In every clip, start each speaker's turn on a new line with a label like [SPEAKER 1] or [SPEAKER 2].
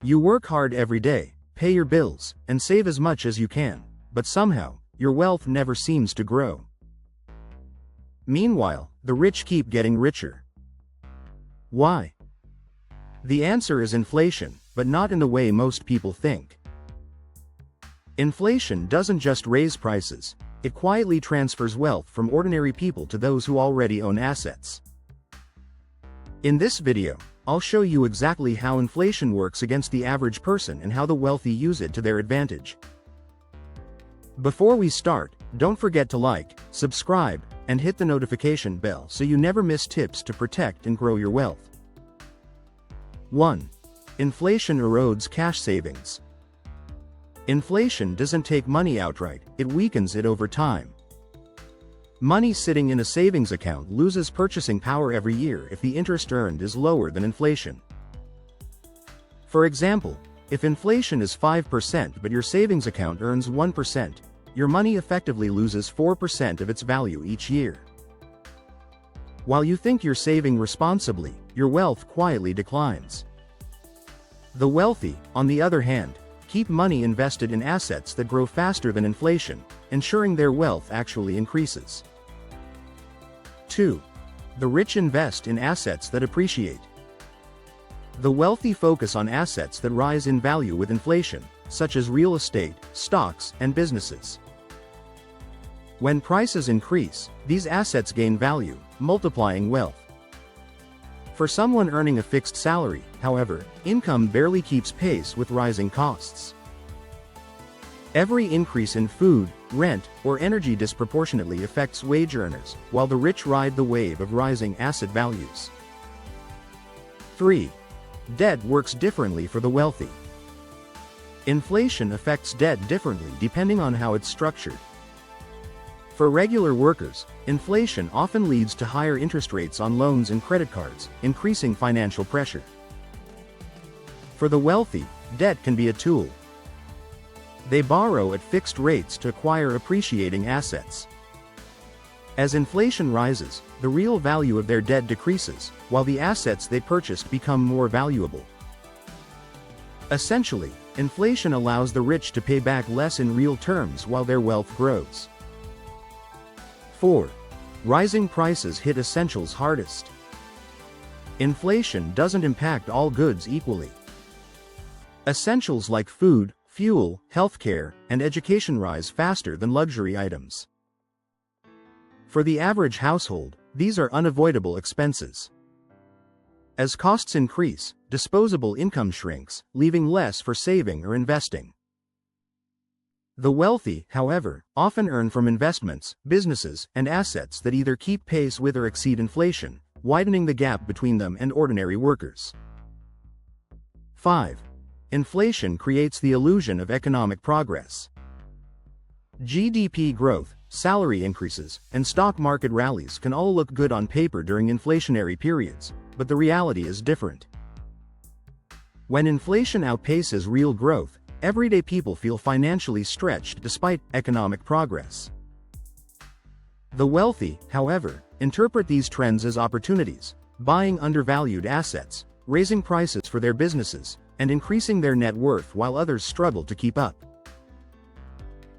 [SPEAKER 1] You work hard every day, pay your bills, and save as much as you can, but somehow, your wealth never seems to grow. Meanwhile, the rich keep getting richer. Why? The answer is inflation, but not in the way most people think. Inflation doesn't just raise prices, it quietly transfers wealth from ordinary people to those who already own assets. In this video, I'll show you exactly how inflation works against the average person and how the wealthy use it to their advantage. Before we start, don't forget to like, subscribe, and hit the notification bell so you never miss tips to protect and grow your wealth. 1. Inflation erodes cash savings. Inflation doesn't take money outright, it weakens it over time. Money sitting in a savings account loses purchasing power every year if the interest earned is lower than inflation. For example, if inflation is 5% but your savings account earns 1%, your money effectively loses 4% of its value each year. While you think you're saving responsibly, your wealth quietly declines. The wealthy, on the other hand, keep money invested in assets that grow faster than inflation, ensuring their wealth actually increases. 2. The rich invest in assets that appreciate. The wealthy focus on assets that rise in value with inflation, such as real estate, stocks, and businesses. When prices increase, these assets gain value, multiplying wealth. For someone earning a fixed salary, however, income barely keeps pace with rising costs. Every increase in food, rent, or energy disproportionately affects wage earners, while the rich ride the wave of rising asset values. 3. Debt works differently for the wealthy. Inflation affects debt differently depending on how it's structured. For regular workers, inflation often leads to higher interest rates on loans and credit cards, increasing financial pressure. For the wealthy, debt can be a tool. They borrow at fixed rates to acquire appreciating assets. As inflation rises, the real value of their debt decreases, while the assets they purchased become more valuable. Essentially, inflation allows the rich to pay back less in real terms while their wealth grows. 4. Rising prices hit essentials hardest. Inflation doesn't impact all goods equally. Essentials like food, fuel, healthcare, and education rise faster than luxury items. For the average household, these are unavoidable expenses. As costs increase, disposable income shrinks, leaving less for saving or investing. The wealthy, however, often earn from investments, businesses, and assets that either keep pace with or exceed inflation, widening the gap between them and ordinary workers. 5. Inflation creates the illusion of economic progress. GDP growth, salary increases, and stock market rallies can all look good on paper during inflationary periods, but the reality is different. When inflation outpaces real growth, everyday people feel financially stretched despite economic progress. The wealthy, however, interpret these trends as opportunities, buying undervalued assets, raising prices for their businesses, and increasing their net worth while others struggle to keep up.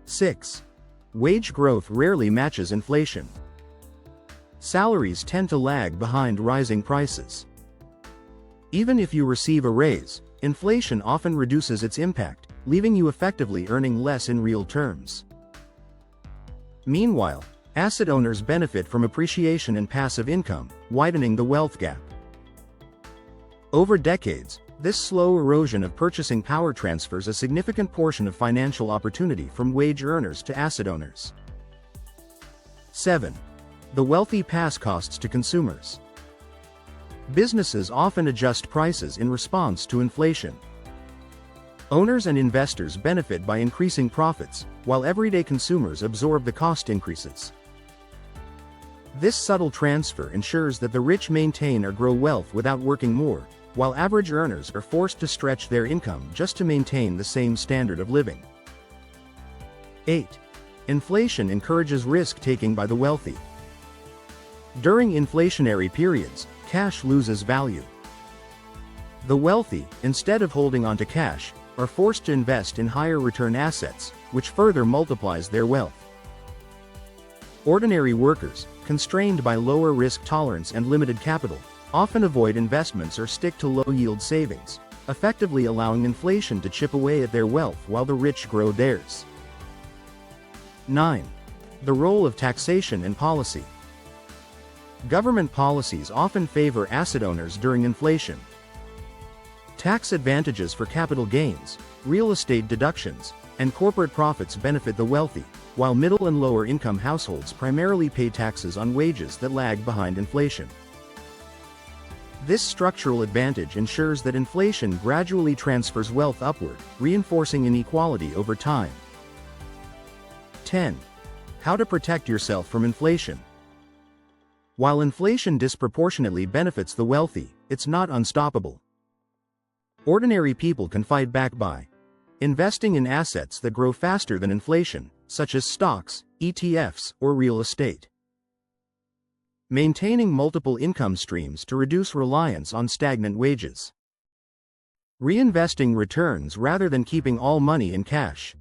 [SPEAKER 1] 6. Wage growth rarely matches inflation. Salaries tend to lag behind rising prices. Even if you receive a raise, inflation often reduces its impact, leaving you effectively earning less in real terms. Meanwhile, asset owners benefit from appreciation and passive income, widening the wealth gap. Over decades, this slow erosion of purchasing power transfers a significant portion of financial opportunity from wage earners to asset owners. 7. The wealthy pass costs to consumers. Businesses often adjust prices in response to inflation. Owners and investors benefit by increasing profits, while everyday consumers absorb the cost increases. This subtle transfer ensures that the rich maintain or grow wealth without working more, while average earners are forced to stretch their income just to maintain the same standard of living. 8. Inflation encourages risk-taking by the wealthy. During inflationary periods, cash loses value. The wealthy, instead of holding onto cash, are forced to invest in higher return assets, which further multiplies their wealth. Ordinary workers, constrained by lower risk tolerance and limited capital, often avoid investments or stick to low-yield savings, effectively allowing inflation to chip away at their wealth while the rich grow theirs. 9. The role of taxation and policy. Government policies often favor asset owners during inflation. Tax advantages for capital gains, real estate deductions, and corporate profits benefit the wealthy, while middle and lower income households primarily pay taxes on wages that lag behind inflation. This structural advantage ensures that inflation gradually transfers wealth upward, reinforcing inequality over time. 10. How to protect yourself from inflation. While inflation disproportionately benefits the wealthy, it's not unstoppable. Ordinary people can fight back by investing in assets that grow faster than inflation, such as stocks, ETFs, or real estate. Maintaining multiple income streams to reduce reliance on stagnant wages. Reinvesting returns rather than keeping all money in cash.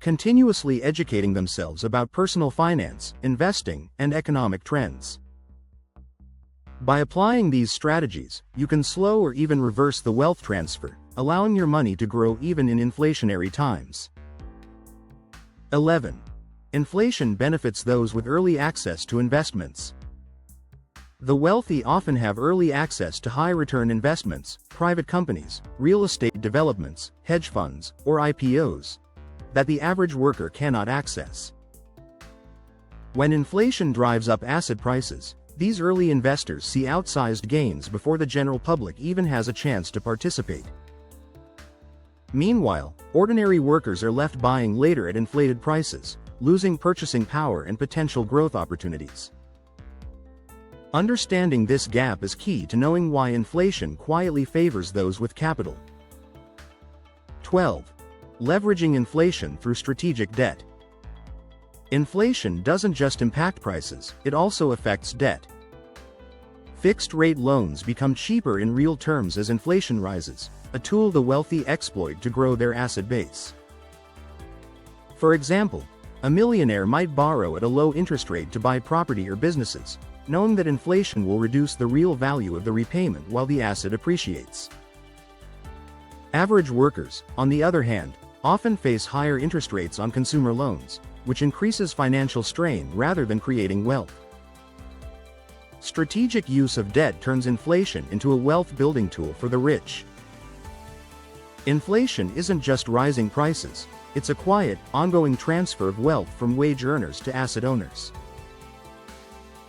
[SPEAKER 1] Continuously educating themselves about personal finance, investing, and economic trends. By applying these strategies, you can slow or even reverse the wealth transfer, allowing your money to grow even in inflationary times. 11. Inflation benefits those with early access to investments. The wealthy often have early access to high-return investments, private companies, real estate developments, hedge funds, or IPOs, that the average worker cannot access. When inflation drives up asset prices, these early investors see outsized gains before the general public even has a chance to participate. Meanwhile, ordinary workers are left buying later at inflated prices, losing purchasing power and potential growth opportunities. Understanding this gap is key to knowing why inflation quietly favors those with capital. 12. Leveraging inflation through strategic debt. Inflation doesn't just impact prices, it also affects debt. Fixed-rate loans become cheaper in real terms as inflation rises, a tool the wealthy exploit to grow their asset base. For example, a millionaire might borrow at a low interest rate to buy property or businesses, knowing that inflation will reduce the real value of the repayment while the asset appreciates. Average workers, on the other hand, often face higher interest rates on consumer loans, which increases financial strain rather than creating wealth. Strategic use of debt turns inflation into a wealth-building tool for the rich. Inflation isn't just rising prices, it's a quiet, ongoing transfer of wealth from wage earners to asset owners.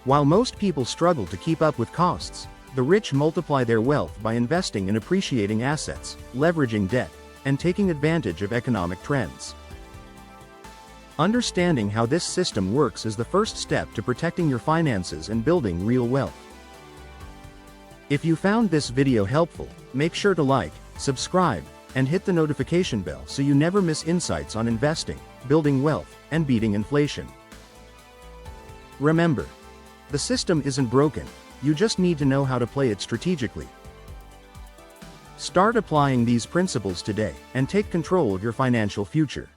[SPEAKER 1] While most people struggle to keep up with costs, the rich multiply their wealth by investing in appreciating assets, leveraging debt, and taking advantage of economic trends. Understanding how this system works is the first step to protecting your finances and building real wealth. If you found this video helpful, make sure to like, subscribe, and hit the notification bell so you never miss insights on investing, building wealth, and beating inflation. Remember, the system isn't broken, you just need to know how to play it strategically. Start applying these principles today, and take control of your financial future.